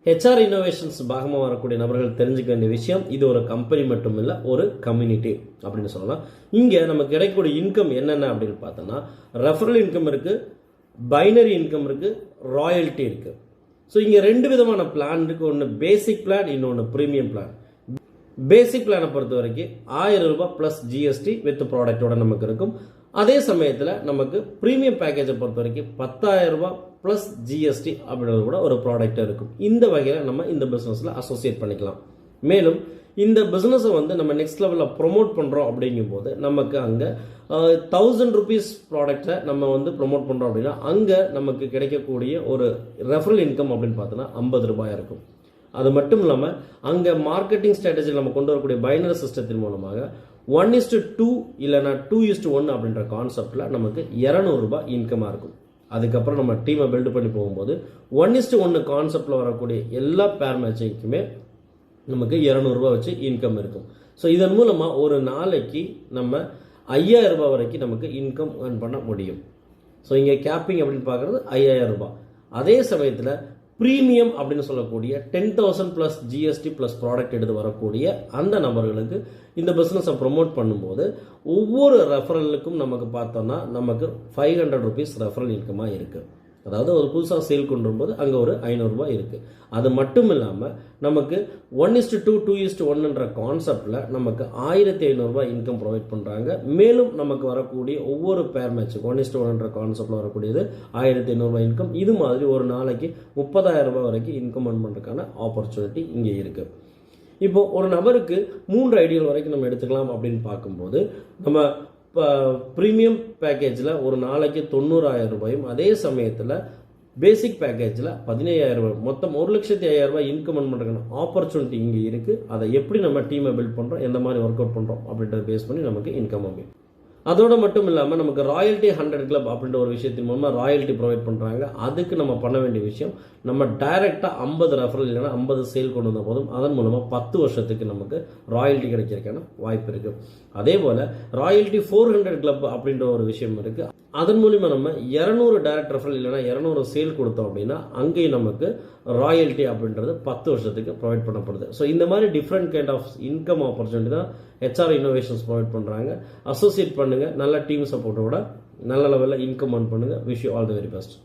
HR innovations பாகமாக வரக்கூடிய நபர்கள் தெரிஞ்சுக்க வேண்டிய விஷயம், இது ஒரு கம்பெனி மட்டும் இல்லை, ஒரு கம்யூனிட்டி அப்படின்னு சொல்லலாம். இங்கே நமக்கு கிடைக்கக்கூடிய இன்கம் என்னென்ன அப்படின்னு பார்த்தோன்னா, ரெஃபரல் இன்கம் இருக்குது, பைனரி இன்கம் இருக்குது, ராயல்ட்டி இருக்குது. ஸோ இங்கே 2 விதமான பிளான் இருக்குது. ஒன்று பேசிக் பிளான், இன்னொன்று ப்ரீமியம் பிளான். பேசிக் பிளானை பொறுத்த வரைக்கும் 1000 ரூபாய் ப்ளஸ் ஜிஎஸ்டி வித் ப்ராடக்டோட நமக்கு இருக்கும். அதே சமயத்தில் நமக்கு ப்ரீமியம் பேக்கேஜை பொறுத்த வரைக்கும் 10,000 ரூபாய் ப்ளஸ் ஜிஎஸ்டி அப்படின்றது கூட ஒரு ப்ராடக்ட் இருக்கும். இந்த வகையில் நம்ம இந்த பிஸ்னஸில் அசோசியேட் பண்ணிக்கலாம். மேலும் இந்த பிஸ்னஸை நம்ம நெக்ஸ்ட் லெவலில் ப்ரொமோட் பண்ணுறோம் அப்படிங்கும்போது நமக்கு அங்கே 1000 rupees ப்ராடக்டை நம்ம ப்ரொமோட் பண்ணுறோம் அப்படின்னா அங்கே நமக்கு கிடைக்கக்கூடிய ஒரு ரெஃபரல் இன்கம் அப்படின்னு பார்த்தோன்னா 50 ரூபாய் இருக்கும். அது மட்டும் இல்லாமல் அங்கே மார்க்கெட்டிங் ஸ்ட்ராட்டஜியில் நம்ம கொண்டு வரக்கூடிய பைனரி சிஸ்டத்தின் மூலமாக 1:2 இல்லைனா 2:1 அப்படின்ற கான்செப்டில் நமக்கு 200 ரூபாய் இன்கமாக இருக்கும். அதுக்கப்புறம் நம்ம டீமை பில்டு பண்ணி போகும்போது 1:1 கான்செப்டில் வரக்கூடிய எல்லா பேர் மேட்சிங்க்குமே நமக்கு 200 ரூபாய் வச்சு இன்கம் இருக்கும். ஸோ இதன் மூலமாக ஒரு நாளைக்கு நம்ம 5000 ரூபாய் வரைக்கும் நமக்கு இன்கம் ஏர்ன் பண்ண முடியும். ஸோ இங்கே கேப்பிங் அப்படின்னு பார்க்குறது 5000 ரூபாய். அதே சமயத்தில் ப்ரீமியம் அப்படின்னு சொல்லக்கூடிய 10,000 ப்ளஸ் ஜிஎஸ்டி ப்ளஸ் ப்ராடக்ட் எடுத்து வரக்கூடிய அந்த நபர்களுக்கு இந்த பிஸ்னஸை ப்ரொமோட் பண்ணும்போது ஒவ்வொரு ரெஃபரலுக்கும் நமக்கு பார்த்தோம்னா நமக்கு 500 rupees ரெஃபரல் இன்கமாக இருக்குது. அதாவது ஒரு புதுசாக சேல் கொண்டு வரும்போது அங்கே ஒரு 500 ரூபாய் இருக்குது. அது மட்டும் இல்லாமல் நமக்கு 1:2 2:1ன்ற கான்செப்டில் நமக்கு 1500 ரூபாய் இன்கம் ப்ரொவைட் பண்ணுறாங்க. மேலும் நமக்கு வரக்கூடிய ஒவ்வொரு பேர் மேட்சுக்கு 1:1ன்ற கான்செப்டில் வரக்கூடியது 1500 ரூபாய் இன்கம். இது மாதிரி ஒரு நாளைக்கு 30,000 ரூபாய் வரைக்கும் இன்கம் earn பண்ணுறதுக்கான ஆப்பர்ச்சுனிட்டி இங்கே இருக்குது. இப்போ ஒரு நபருக்கு 3 ஐடியல் வரைக்கும் நம்ம எடுத்துக்கலாம் அப்படின்னு பார்க்கும்போது நம்ம ப்ரீமியம் பேக்கேஜில் ஒரு நாளைக்கு 90,000 ரூபாயும், அதே சமயத்தில் பேசிக் பேக்கேஜில் 15,000 ரூபாய், மொத்தம் 1,05,000 ரூபாய் இன்கம் earn பண்ணுறதுக்கான ஆப்பர்ச்சுனிட்டி இங்கே இருக்குது. அதை எப்படி நம்ம டீமை பில்ட் பண்ணுறோம், எந்த மாதிரி ஒர்க் அவுட் பண்ணுறோம் அப்படின்றத பேஸ் பண்ணி நமக்கு இன்கம் அமையும். அதோடு மட்டும் இல்லாமல் நமக்கு ராயல்ட்டி 100 கிளப் அப்படின்ற ஒரு விஷயத்தின் மூலமாக ராயல்ட்டி ப்ரொவைட் பண்ணுறாங்க. அதுக்கு நம்ம பண்ண வேண்டிய விஷயம், நம்ம டைரெக்டாக 50 ரெஃபரல் இல்லைனா 50 சேல் கொண்டு வந்த போதும் அதன் மூலமாக 10 வருஷத்துக்கு நமக்கு ராயல்ட்டி கிடைக்கிறதுக்கான வாய்ப்பு இருக்குது. அதே போல் ராயல்ட்டி 400 கிளப் அப்படின்ற ஒரு விஷயம் இருக்குது. அதன் மூலிமா நம்ம 200 டைரக்ட் ரெஃபரல் இல்லைனா 200 சேல் கொடுத்தோம் அப்படின்னா அங்கேயும் நமக்கு ராயல்ட்டி அப்படின்றது 10 வருஷத்துக்கு ப்ரொவைட் பண்ணப்படுது. ஸோ இந்த மாதிரி different kind of income opportunity தான் ஹெச்ஆர் இன்னோவேஷன்ஸ் ப்ரொவைட் பண்ணுறாங்க. அசோசியேட் பண்ணுங்கள், நல்ல டீம் சப்போர்ட்டோட நல்ல லெவலில் இன்கம் earn பண்ணுங்கள். Wish you all the very best.